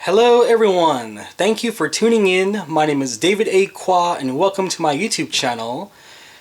Hello everyone, thank you for tuning in. My name is David A. Qua and welcome to my YouTube channel.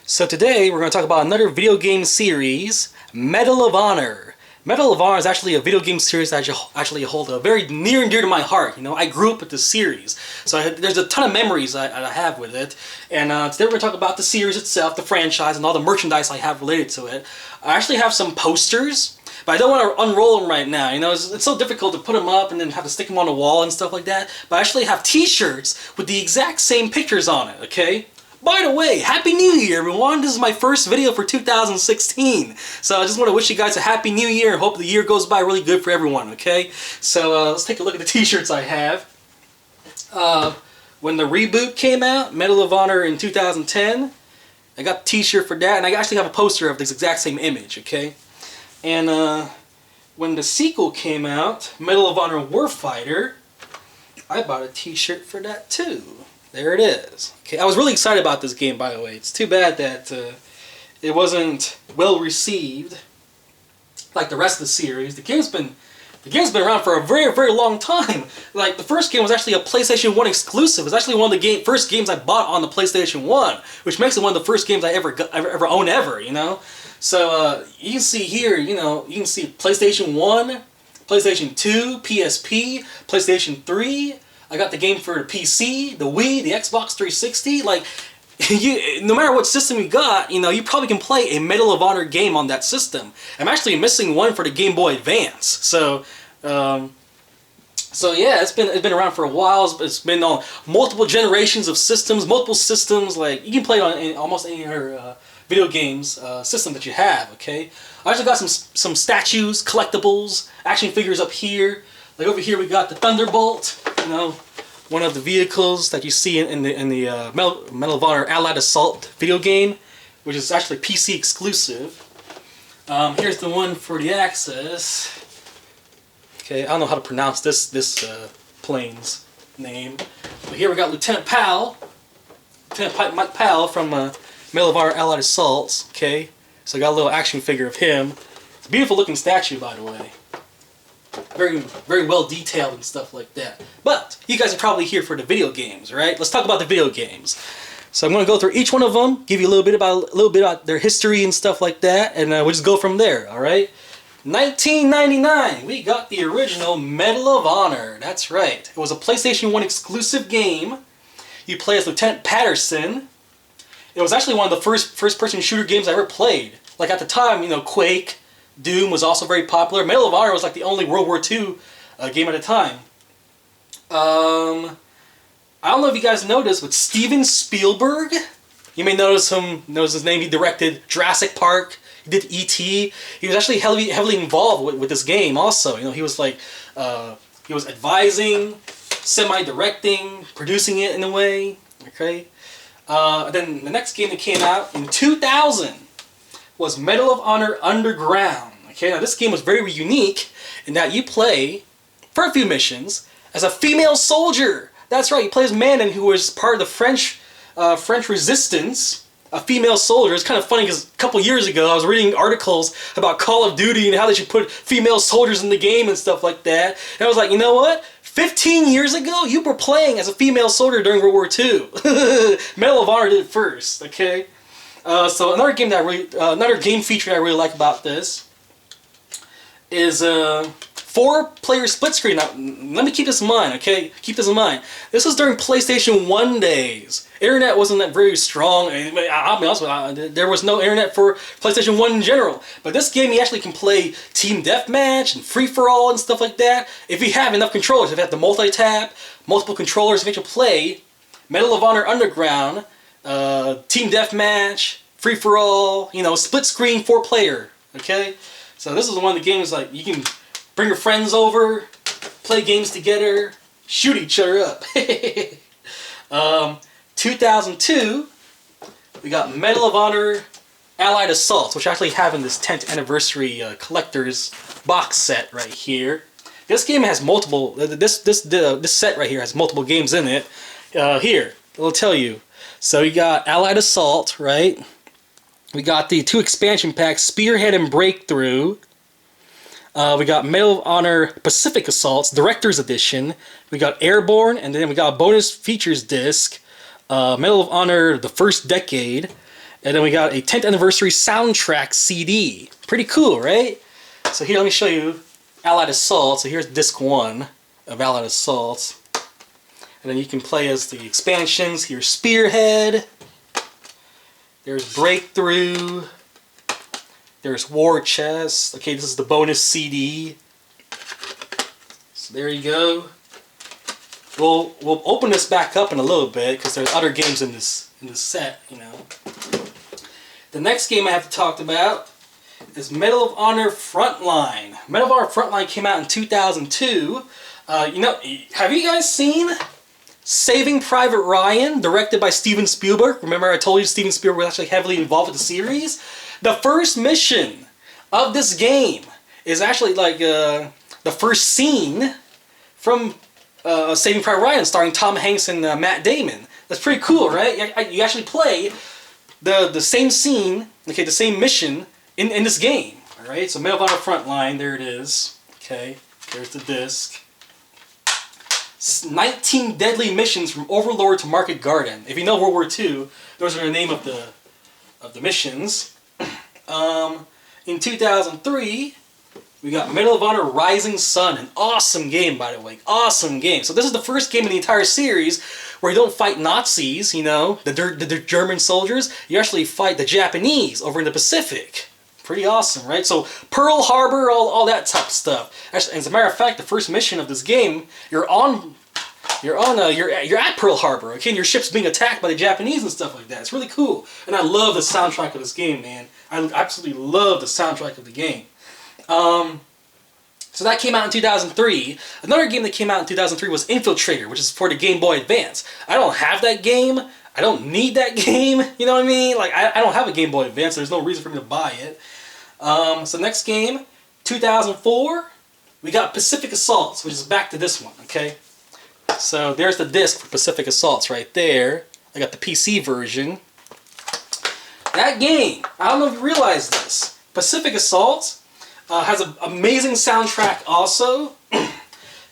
So today we're going to talk about another video game series, Medal of Honor. Medal of Honor is actually a video game series that I actually hold very near and dear to my heart. You know, I grew up with this series, so there's a ton of memories I have with it. And today we're going to talk about the series itself, the franchise, and all the merchandise I have related to it. I actually have some posters, but I don't want to unroll them right now. You know, it's so difficult to put them up and then have to stick them on the wall and stuff like that. But I actually have t-shirts with the exact same pictures on it, okay? By the way, Happy New Year, everyone! This is my first video for 2016. So I just want to wish you guys a Happy New Year and hope the year goes by really good for everyone, okay? So let's take a look at the t-shirts I have. When the reboot came out, Medal of Honor in 2010, I got the t-shirt for that, and I actually have a poster of this exact same image, okay? And when the sequel came out, Medal of Honor Warfighter, I bought a t-shirt for that too. There it is. Okay, I was really excited about this game, by the way. It's too bad that it wasn't well received like the rest of the series. The game's been around for a very, very long time. Like, the first game was actually a PlayStation 1 exclusive. It's actually one of the first games I bought on the PlayStation 1, which makes it one of the first games I ever own ever, you know? So, you can see here, you know, you can see PlayStation 1, PlayStation 2, PSP, PlayStation 3. I got the game for the PC, the Wii, the Xbox 360. Like, no matter what system you got, you know, you probably can play a Medal of Honor game on that system. I'm actually missing one for the Game Boy Advance. So yeah, it's been around for a while. It's been on multiple generations of systems, Like, you can play it on almost any other video games system that you have. Okay, I actually got some statues, collectibles, action figures up here. Like over here, we got the Thunderbolt. You know, one of the vehicles that you see in the Medal of Honor Allied Assault video game, which is actually PC exclusive. Here's the one for the Axis. Okay, I don't know how to pronounce this plane's name, but here we got Lieutenant Mike Powell from Medal of Honor Allied Assaults. Okay, so I got a little action figure of him. It's a beautiful looking statue, by the way. Very, very well detailed and stuff like that. But you guys are probably here for the video games, right? Let's talk about the video games. So I'm going to go through each one of them, give you a little bit about their history and stuff like that, and we'll just go from there. All right. 1999, we got the original Medal of Honor. That's right. It was a PlayStation 1 exclusive game. You play as Lieutenant Patterson. It was actually one of the first-person shooter games I ever played. Like, at the time, you know, Quake, Doom was also very popular. Medal of Honor was like the only World War II game at the time. I don't know if you guys noticed, but Steven Spielberg, you may notice his name. He directed Jurassic Park. He did E.T. He was actually heavily involved with this game also. You know, he was like, he was advising, semi-directing, producing it in a way. Okay. Then the next game that came out in 2000 was Medal of Honor Underground. Okay, now this game was very unique in that you play, for a few missions, as a female soldier. That's right, you play as Manon, who was part of the French resistance, a female soldier. It's kind of funny because a couple years ago I was reading articles about Call of Duty and how they should put female soldiers in the game and stuff like that. And I was like, you know what? 15 years ago, you were playing as a female soldier during World War II. Medal of Honor did it first, okay? So another game another game feature I really like about this is 4-player split screen. Now, let me keep this in mind, okay? Keep this in mind. This was during PlayStation 1 days. Internet wasn't that very strong. I'll be honest with you, there was no internet for PlayStation 1 in general. But this game, you actually can play Team Deathmatch and Free-for-All and stuff like that. If you have enough controllers, if you have the multi-tap, multiple controllers, if you can play Medal of Honor Underground, Team Deathmatch, Free-for-All, you know, split screen 4-player, okay? So this is one of the games, like, you can bring your friends over, play games together, shoot each other up. 2002, we got Medal of Honor Allied Assault, which I actually have in this 10th anniversary collector's box set right here. This game has multiple, this set right here has multiple games in it. Here, it'll tell you. So you got Allied Assault, right? We got the 2 expansion packs, Spearhead and Breakthrough. We got Medal of Honor Pacific Assaults Director's Edition. We got Airborne, and then we got a bonus features disc, Medal of Honor The First Decade, and then we got a 10th anniversary soundtrack CD. Pretty cool, right? So here, let me show you Allied Assault. So here's disc 1 of Allied Assault. And then you can play as the expansions. Here's Spearhead. There's Breakthrough. There's War Chest. Okay, this is the bonus CD. So there you go. We'll open this back up in a little bit because there's other games in this set, you know. The next game I have to talk about is Medal of Honor Frontline. Medal of Honor Frontline came out in 2002. You know, have you guys seen Saving Private Ryan, directed by Steven Spielberg? Remember I told you Steven Spielberg was actually heavily involved with the series? The first mission of this game is actually like the first scene from Saving Private Ryan, starring Tom Hanks and Matt Damon. That's pretty cool, right? You actually play the same scene, okay, the same mission in this game. All right, so Medal of Honor Frontline, there it is. Okay, there's the disc. 19 deadly missions from Overlord to Market Garden. If you know World War II, those are the name of the missions. In 2003, we got Medal of Honor Rising Sun, an awesome game, by the way, awesome game. So this is the first game in the entire series where you don't fight Nazis, you know, the German soldiers. You actually fight the Japanese over in the Pacific. Pretty awesome, right? So Pearl Harbor, all that type of stuff. Actually, as a matter of fact, the first mission of this game, you're at Pearl Harbor, okay? And your ship's being attacked by the Japanese and stuff like that. It's really cool. And I love the soundtrack of this game, man. I absolutely love the soundtrack of the game. So that came out in 2003. Another game that came out in 2003 was Infiltrator, which is for the Game Boy Advance. I don't have that game. I don't need that game. You know what I mean? Like, I don't have a Game Boy Advance, so there's no reason for me to buy it. So next game, 2004, we got Pacific Assaults, which is back to this one, okay? So there's the disc for Pacific Assaults right there. I got the PC version. That game, I don't know if you realize this, Pacific Assaults has an amazing soundtrack also.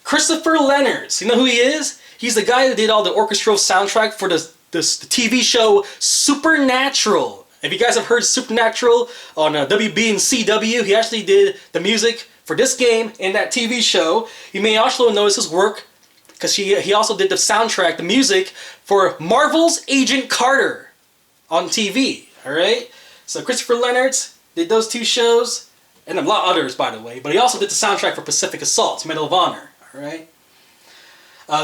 Christopher Leonard, you know who he is? He's the guy that did all the orchestral soundtrack for the TV show Supernatural. If you guys have heard Supernatural on WB and CW, he actually did the music for this game and that TV show. You may also notice his work because he also did the soundtrack, the music for Marvel's Agent Carter on TV. All right, so Christopher Leonard did those two shows, and a lot of others, by the way. But he also did the soundtrack for Pacific Assault, Medal of Honor. All right.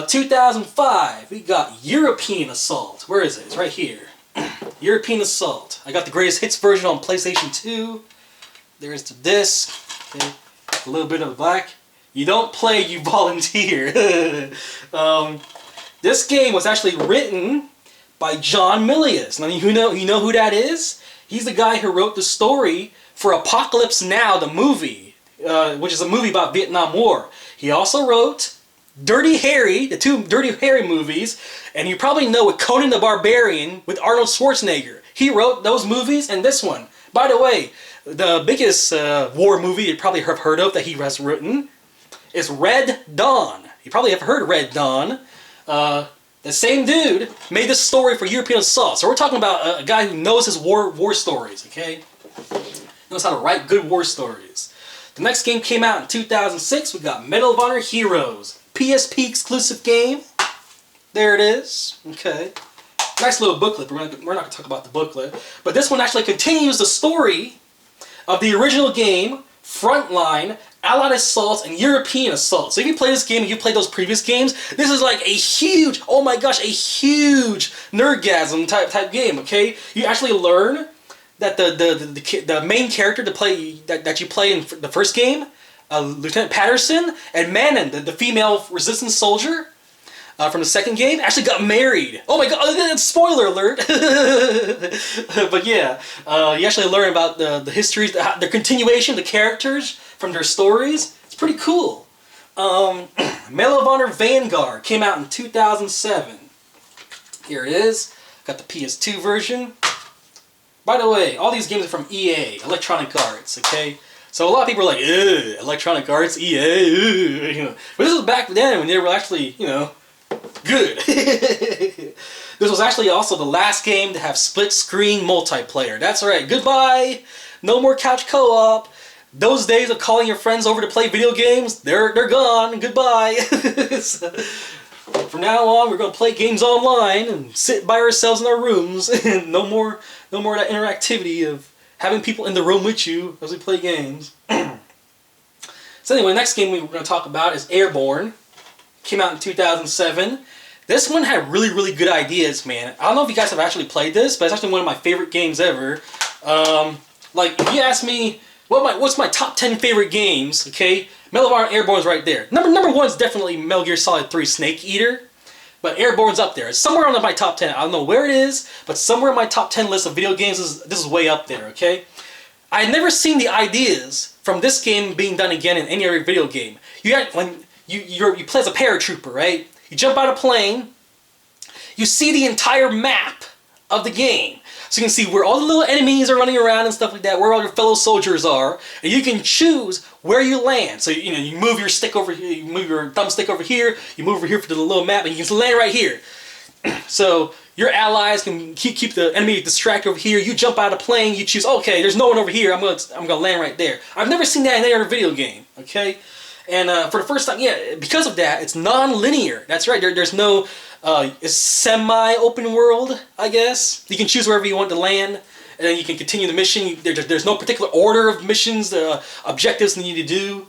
2005, we got European Assault. Where is it? It's right here. European Assault. I got the greatest hits version on PlayStation 2. There's the disc. Okay. A little bit of black. You don't play, you volunteer. This game was actually written by John Milius. Now, you know who that is? He's the guy who wrote the story for Apocalypse Now, the movie, which is a movie about Vietnam War. He also wrote Dirty Harry, the two Dirty Harry movies, and you probably know with Conan the Barbarian with Arnold Schwarzenegger. He wrote those movies and this one. By the way, the biggest war movie you probably have heard of that he has written is Red Dawn. You probably have heard of Red Dawn. The same dude made this story for European Assault. So we're talking about a guy who knows his war stories, okay? Knows how to write good war stories. The next game came out in 2006. We got Medal of Honor Heroes. PSP exclusive game. There it is. Okay. Nice little booklet. We're not going to talk about the booklet. But this one actually continues the story of the original game, Frontline, Allied Assault, and European Assault. So if you play this game and you play those previous games, this is like a huge, oh my gosh, a huge nerdgasm type game, okay? You actually learn that the main character that you play in the first game, Lieutenant Patterson, and Manon, the female resistance soldier from the second game, actually got married. Oh my god, spoiler alert! But yeah, you actually learn about the histories, the continuation, the characters from their stories. It's pretty cool. Medal of Honor Vanguard came out in 2007. Here it is. Got the PS2 version. By the way, all these games are from EA, Electronic Arts, okay? So a lot of people are like, ugh, Electronic Arts, EA, you know. But this was back then when they were actually, you know, good. This was actually also the last game to have split-screen multiplayer. That's right, goodbye, no more couch co-op. Those days of calling your friends over to play video games, they're gone, goodbye. So, from now on, we're going to play games online and sit by ourselves in our rooms. no more of that interactivity of having people in the room with you as we play games. So anyway, the next game we're going to talk about is Airborne. Came out in 2007. This one had really, really good ideas, man. I don't know if you guys have actually played this, but it's actually one of my favorite games ever. Like, if you ask me, what's my top 10 favorite games, okay? Medal of Honor Airborne's right there. Number one is definitely Metal Gear Solid 3 Snake Eater. But Airborne's up there. It's somewhere on my top 10. I don't know where it is, but somewhere in my top 10 list of video games, this is way up there, okay? I had never seen the ideas from this game being done again in any other video game. You play as a paratrooper, right? You jump out of a plane, you see the entire map of the game. So you can see where all the little enemies are running around and stuff like that, where all your fellow soldiers are, and you can choose where you land. So you move your stick over here, you move your thumbstick over here, you move over here for the little map, and you can land right here. So your allies can keep the enemy distracted over here. You jump out of the plane, you choose, okay, there's no one over here, I'm gonna land right there. I've never seen that in any other video game, okay? And for the first time, yeah, because of that, it's non-linear. That's right, there's no it's semi-open world, I guess. You can choose wherever you want to land, and then you can continue the mission. There's no particular order of missions, objectives you need to do.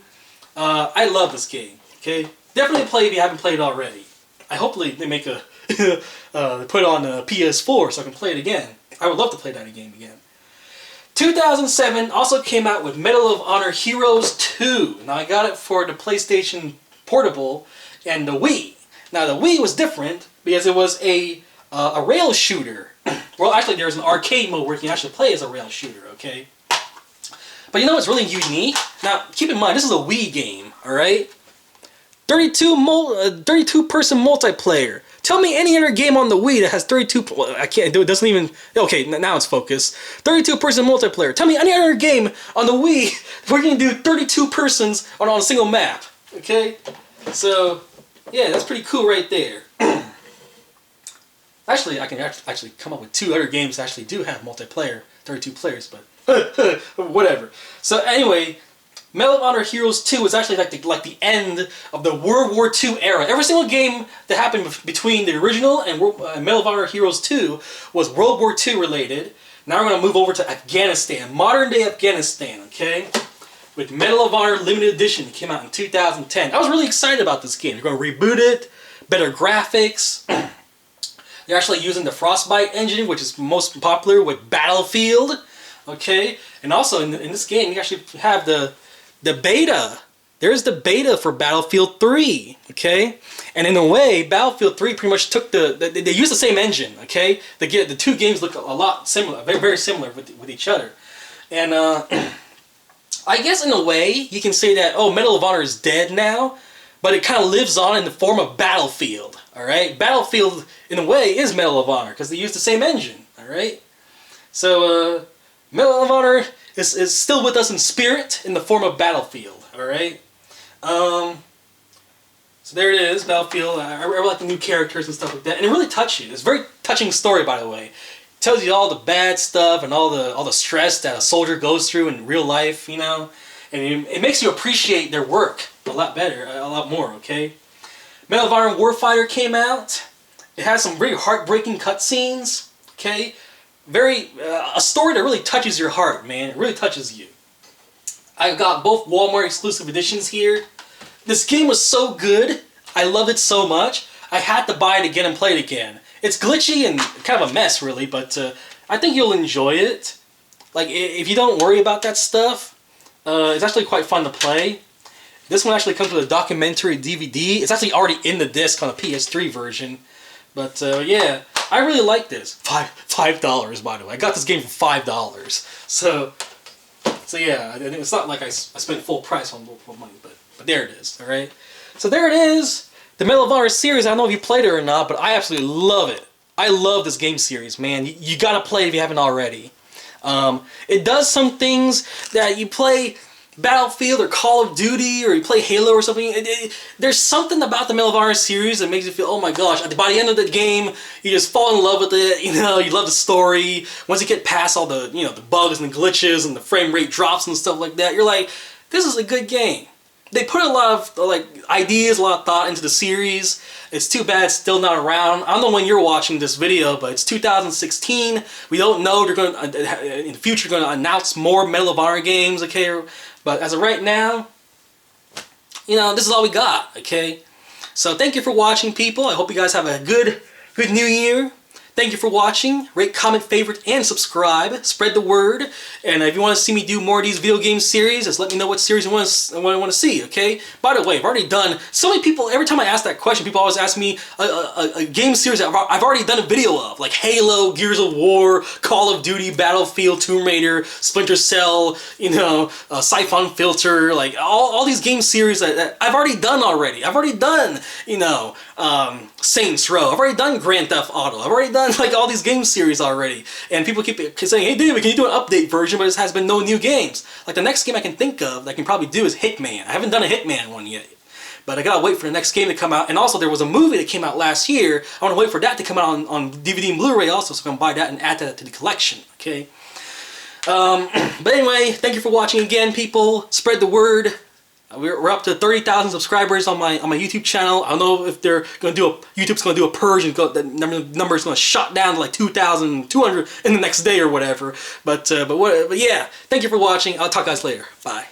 I love this game, okay? Definitely play if you haven't played it already. Hopefully they make a put it on a PS4 so I can play it again. I would love to play that game again. 2007 also came out with Medal of Honor Heroes 2. Now I got it for the PlayStation Portable and the Wii. Now the Wii was different because it was a rail shooter. Well, actually there's an arcade mode where you can actually play as a rail shooter, okay? But you know what's really unique? Now keep in mind, this is a Wii game, alright? 32 person multiplayer. Tell me any other game on the Wii that has 32... Well, I can't do it. Doesn't even... Okay, now it's focused. 32 person multiplayer. Tell me any other game on the Wii where you can do 32 persons on a single map. Okay? So, yeah, that's pretty cool right there. Actually, I can actually come up with 2 other games that actually do have multiplayer, 32 players, but whatever. So anyway, Medal of Honor Heroes 2 is actually like the end of the World War II era. Every single game that happened between the original and Medal of Honor Heroes 2 was World War II related. Now we're going to move over to Afghanistan, modern day Afghanistan, okay? With Medal of Honor Limited Edition. It came out in 2010. I was really excited about this game. They're going to reboot it, better graphics. They're actually using the Frostbite engine, which is most popular with Battlefield, okay? And also in this game, you actually have the beta. There's the beta for Battlefield 3, okay? And in a way, Battlefield 3 pretty much took they use the same engine, okay? The 2 games look a lot similar, very, very similar with each other. And I guess in a way, you can say that, oh, Medal of Honor is dead now, but it kind of lives on in the form of Battlefield, alright? Battlefield, in a way, is Medal of Honor, because they use the same engine, alright? So, Medal of Honor is still with us in spirit in the form of Battlefield, alright? So there it is, Battlefield. I like the new characters and stuff like that, and it really touches. It's a very touching story, by the way. It tells you all the bad stuff and all the stress that a soldier goes through in real life, you know? And it makes you appreciate their work a lot better, a lot more, okay? Medal of Honor Warfighter came out. It has some very heartbreaking cutscenes, okay? A story that really touches your heart, man. It really touches you. I've got both Walmart exclusive editions here. This game was so good. I loved it so much. I had to buy it again and play it again. It's glitchy and kind of a mess, really, but I think you'll enjoy it. Like, if you don't worry about that stuff, it's actually quite fun to play. This one actually comes with a documentary DVD. It's actually already in the disc on a PS3 version. But, yeah, I really like this. $5, by the way. I got this game for $5. So yeah, it's not like I spent full price on money, but there it is, alright? So there it is, the Medal of Honor series. I don't know if you played it or not, but I absolutely love it. I love this game series, man. You gotta play it if you haven't already. It does some things that you play Battlefield or Call of Duty, or you play Halo or something, there's something about the Medal of Honor series that makes you feel, oh my gosh, by the end of the game, you just fall in love with it, you know, you love the story. Once you get past all the, you know, the bugs and the glitches and the frame rate drops and stuff like that, you're like, this is a good game. They put a lot of like ideas, a lot of thought into the series. It's too bad it's still not around. I don't know when you're watching this video, but it's 2016. We don't know they're going to, in the future, going to announce more Medal of Honor games, okay? But as of right now, you know, this is all we got, okay? So thank you for watching, people. I hope you guys have a good new year. Thank you for watching. Rate, comment, favorite, and subscribe. Spread the word. And if you want to see me do more of these video game series, just let me know what series you want to see, okay? By the way, I've already done... So many people, every time I ask that question, people always ask me a game series that I've already done a video of. Like Halo, Gears of War, Call of Duty, Battlefield, Tomb Raider, Splinter Cell, you know, Siphon Filter, like all these game series that I've already done already. I've already done, you know, Saints Row. I've already done Grand Theft Auto. I've already done like all these game series already, and people keep saying, hey David, can you do an update version, but it has been no new games. Like the next game I can think of that I can probably do is Hitman. I haven't done a Hitman one yet, but I gotta wait for the next game to come out. And also there was a movie that came out last year. I want to wait for that to come out on DVD and Blu-ray also, so I can buy that and add that to the collection, okay? But anyway, thank you for watching again, people. Spread the word. We're up to 30,000 subscribers on my YouTube channel. I don't know if they're gonna do YouTube's gonna do a purge and the number is gonna shut down to like 2,200 in the next day or whatever. But yeah, thank you for watching. I'll talk to you guys later. Bye.